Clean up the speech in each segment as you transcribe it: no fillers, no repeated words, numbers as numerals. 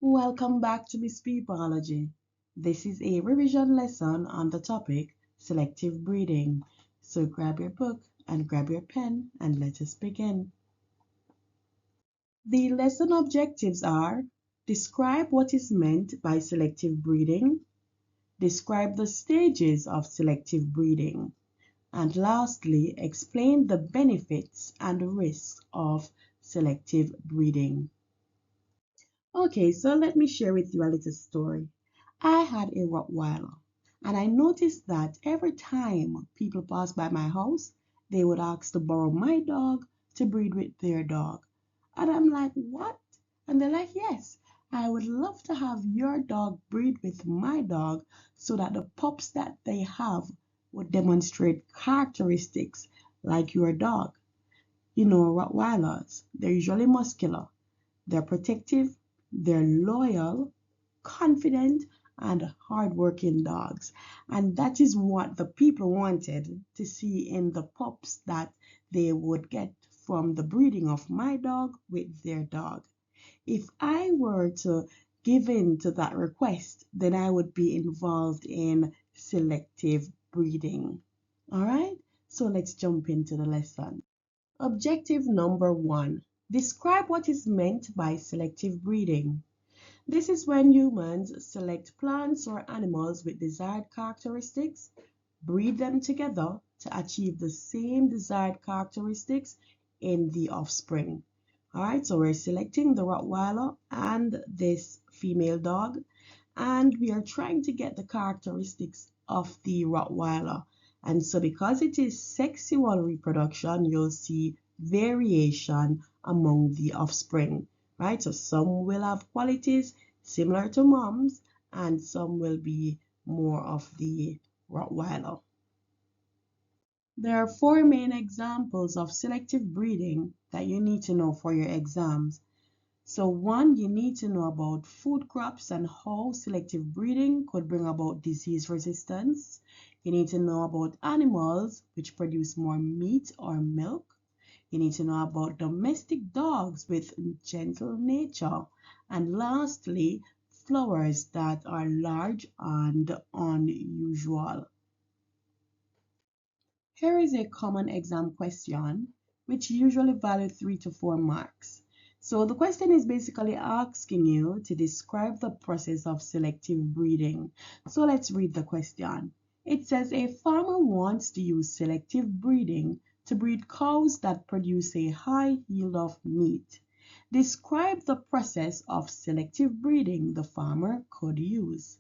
Welcome back to Miss P Biology. This is a revision lesson on the topic selective breeding. So grab your book and grab your pen and let us begin. The lesson objectives are: describe what is meant by selective breeding, describe the stages of selective breeding, and lastly, explain the benefits and risks of selective breeding. Okay, so let me share with you a little story. I had a Rottweiler, and I noticed that every time people passed by my house, they would ask to borrow my dog to breed with their dog. And I'm like, what? And they're like, yes, I would love to have your dog breed with my dog so that the pups that they have would demonstrate characteristics like your dog. You know, Rottweilers, they're usually muscular, they're protective, they're loyal, confident, and hardworking dogs. And that is what the people wanted to see in the pups that they would get from the breeding of my dog with their dog. If I were to give in to that request, then I would be involved in selective breeding. All right, so let's jump into the lesson. Objective number one: describe what is meant by selective breeding. This is when humans select plants or animals with desired characteristics, breed them together to achieve the same desired characteristics in the offspring. All right, so we're selecting the Rottweiler and this female dog, and we are trying to get the characteristics of the Rottweiler. And so because it is sexual reproduction, you'll see variation among the offspring, right? So some will have qualities similar to mom's, and some will be more of the Rottweiler. There are four main examples of selective breeding that you need to know for your exams. So one, you need to know about food crops and how selective breeding could bring about disease resistance. You need to know about animals which produce more meat or milk. You need to know about domestic dogs with gentle nature. And lastly, flowers that are large and unusual. Here is a common exam question which usually value 3 to 4 marks. So the question is basically asking you to describe the process of selective breeding. So let's read the question. It says a farmer wants to use selective breeding to breed cows that produce a high yield of meat. Describe the process of selective breeding the farmer could use.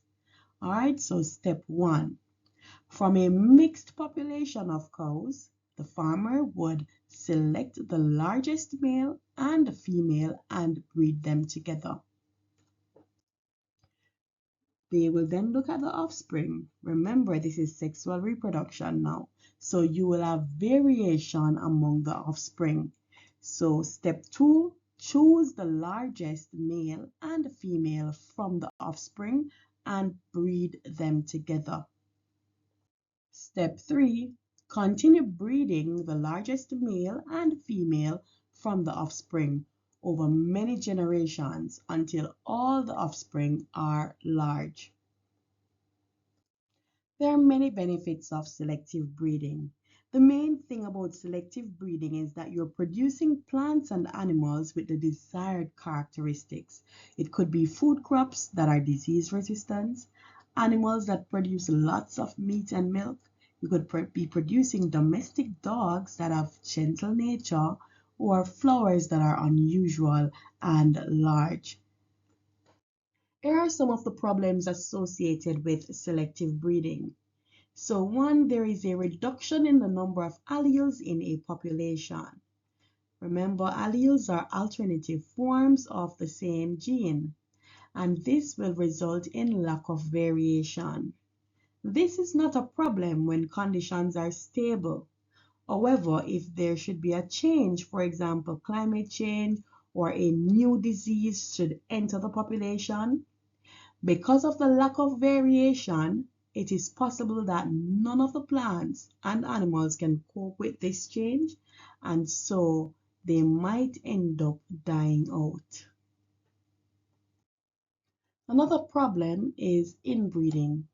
All right, so step one. From a mixed population of cows, the farmer would select the largest male and female and breed them together. They will then look at the offspring. Remember, this is sexual reproduction now. So you will have variation among the offspring. So step two, choose the largest male and female from the offspring and breed them together. Step 3. Continue breeding the largest male and female from the offspring over many generations until all the offspring are large. There are many benefits of selective breeding. The main thing about selective breeding is that you're producing plants and animals with the desired characteristics. It could be food crops that are disease resistant, animals that produce lots of meat and milk. You could be producing domestic dogs that have gentle nature, or flowers that are unusual and large. Here are some of the problems associated with selective breeding. So one, there is a reduction in the number of alleles in a population. Remember, alleles are alternative forms of the same gene, and this will result in lack of variation. This is not a problem when conditions are stable. However, if there should be a change, for example, climate change or a new disease should enter the population, because of the lack of variation, it is possible that none of the plants and animals can cope with this change, and so they might end up dying out. Another problem is inbreeding.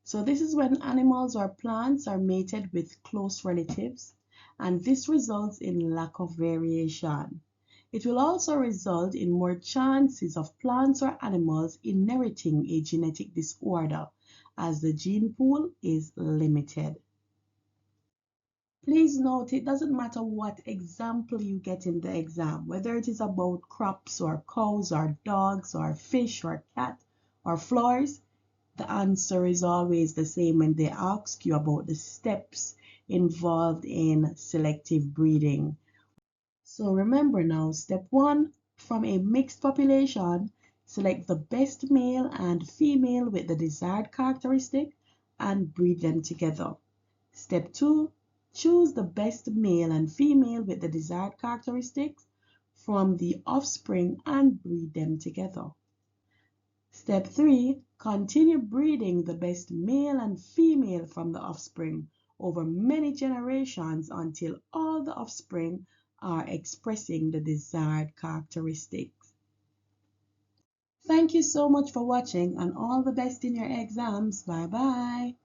So this is when animals or plants are mated with close relatives, and this results in lack of variation. It will also result in more chances of plants or animals inheriting a genetic disorder, as the gene pool is limited. Please note it doesn't matter what example you get in the exam, whether it is about crops or cows or dogs or fish or cat or flowers, the answer is always the same when they ask you about the steps involved in selective breeding. So remember now, step one, from a mixed population, select the best male and female with the desired characteristic and breed them together. Step two, choose the best male and female with the desired characteristics from the offspring and breed them together. Step 3. Continue breeding the best male and female from the offspring over many generations until all the offspring are expressing the desired characteristics. Thank you so much for watching and all the best in your exams. Bye bye.